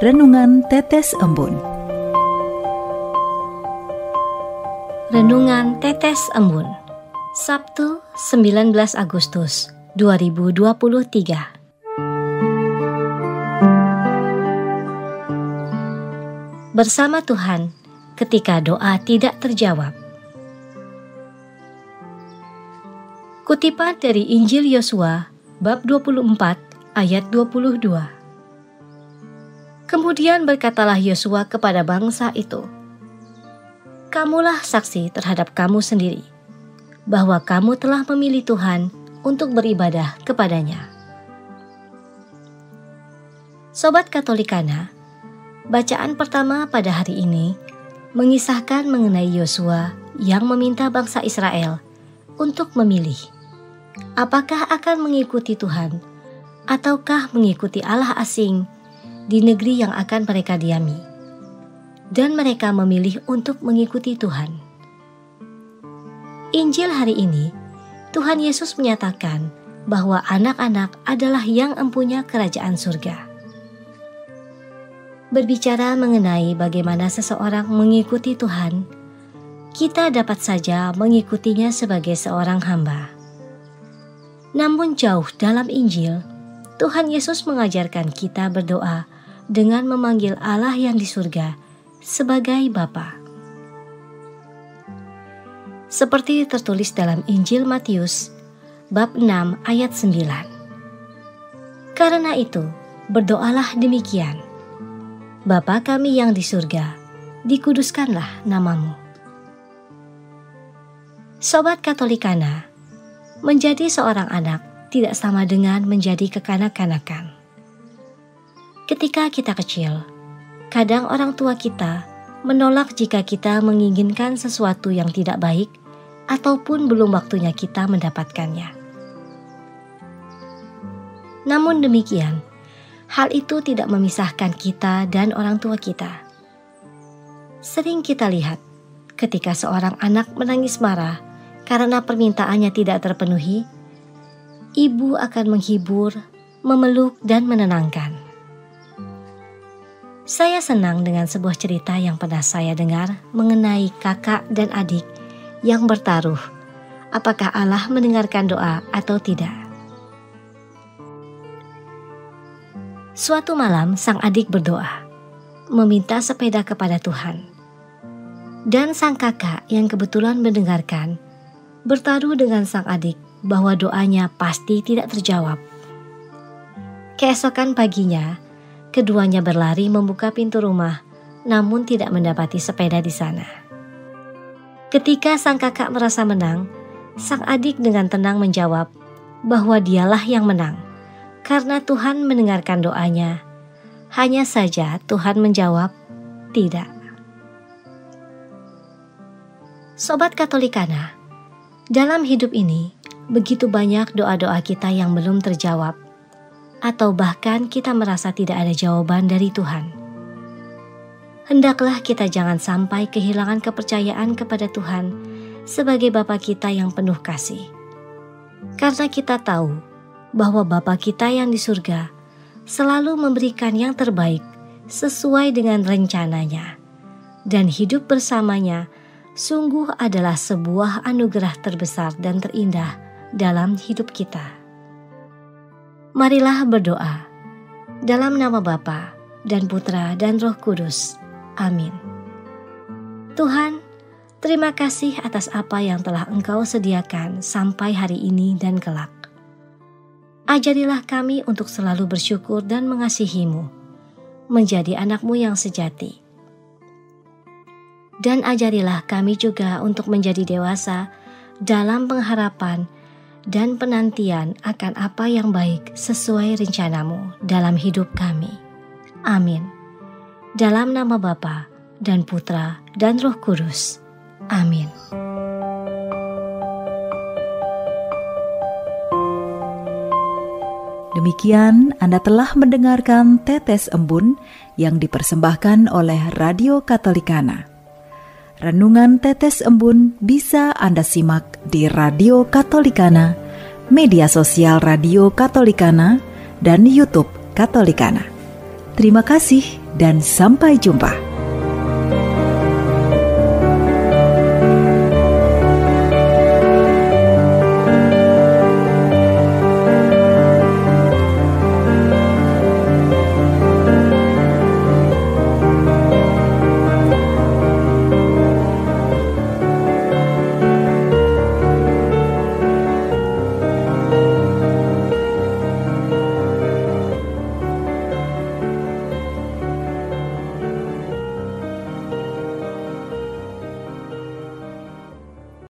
Renungan Tetes Embun. Renungan Tetes Embun, Sabtu 19 Agustus 2023. Bersama Tuhan ketika doa tidak terjawab. Kutipan dari Injil Yosua bab 24 ayat 22. Kemudian berkatalah Yosua kepada bangsa itu, "Kamulah saksi terhadap kamu sendiri, bahwa kamu telah memilih Tuhan untuk beribadah kepadanya." Sobat Katolikana, bacaan pertama pada hari ini mengisahkan mengenai Yosua yang meminta bangsa Israel untuk memilih apakah akan mengikuti Tuhan ataukah mengikuti Allah asing di negeri yang akan mereka diami. Dan mereka memilih untuk mengikuti Tuhan. Injil hari ini, Tuhan Yesus menyatakan bahwa anak-anak adalah yang empunya kerajaan surga. Berbicara mengenai bagaimana seseorang mengikuti Tuhan, kita dapat saja mengikutinya sebagai seorang hamba. Namun jauh dalam Injil, Tuhan Yesus mengajarkan kita berdoa dengan memanggil Allah yang di surga sebagai Bapa. Seperti tertulis dalam Injil Matius bab 6 ayat 9. Karena itu, berdoalah demikian: Bapa kami yang di surga, dikuduskanlah namamu. Sobat Katolikana, menjadi seorang anak tidak sama dengan menjadi kekanak-kanakan. Ketika kita kecil, kadang orang tua kita menolak jika kita menginginkan sesuatu yang tidak baik ataupun belum waktunya kita mendapatkannya. Namun demikian, hal itu tidak memisahkan kita dan orang tua kita. Sering kita lihat ketika seorang anak menangis marah karena permintaannya tidak terpenuhi, ibu akan menghibur, memeluk, dan menenangkan. Saya senang dengan sebuah cerita yang pernah saya dengar mengenai kakak dan adik yang bertaruh apakah Allah mendengarkan doa atau tidak. Suatu malam sang adik berdoa, meminta sepeda kepada Tuhan. Dan sang kakak yang kebetulan mendengarkan bertaruh dengan sang adik bahwa doanya pasti tidak terjawab. Keesokan paginya, keduanya berlari membuka pintu rumah, namun tidak mendapati sepeda di sana. Ketika sang kakak merasa menang, sang adik dengan tenang menjawab bahwa dialah yang menang, karena Tuhan mendengarkan doanya. Hanya saja Tuhan menjawab, "Tidak." Sobat Katolikana, dalam hidup ini, begitu banyak doa-doa kita yang belum terjawab, atau bahkan kita merasa tidak ada jawaban dari Tuhan. Hendaklah kita jangan sampai kehilangan kepercayaan kepada Tuhan sebagai Bapa kita yang penuh kasih. Karena kita tahu bahwa Bapa kita yang di surga selalu memberikan yang terbaik sesuai dengan rencananya, dan hidup bersamanya sungguh adalah sebuah anugerah terbesar dan terindah dalam hidup kita. Marilah berdoa dalam nama Bapa dan Putra dan Roh Kudus. Amin. Tuhan, terima kasih atas apa yang telah Engkau sediakan sampai hari ini dan kelak. Ajarilah kami untuk selalu bersyukur dan mengasihi-Mu, menjadi anak-Mu yang sejati. Dan ajarilah kami juga untuk menjadi dewasa dalam pengharapan dan penantian akan apa yang baik sesuai rencana-Mu dalam hidup kami. Amin. Dalam nama Bapa dan Putra dan Roh Kudus. Amin. Demikian Anda telah mendengarkan Tetes Embun yang dipersembahkan oleh Radio Katolikana. Renungan Tetes Embun bisa Anda simak di Radio Katolikana, media sosial Radio Katolikana, dan YouTube Katolikana. Terima kasih dan sampai jumpa.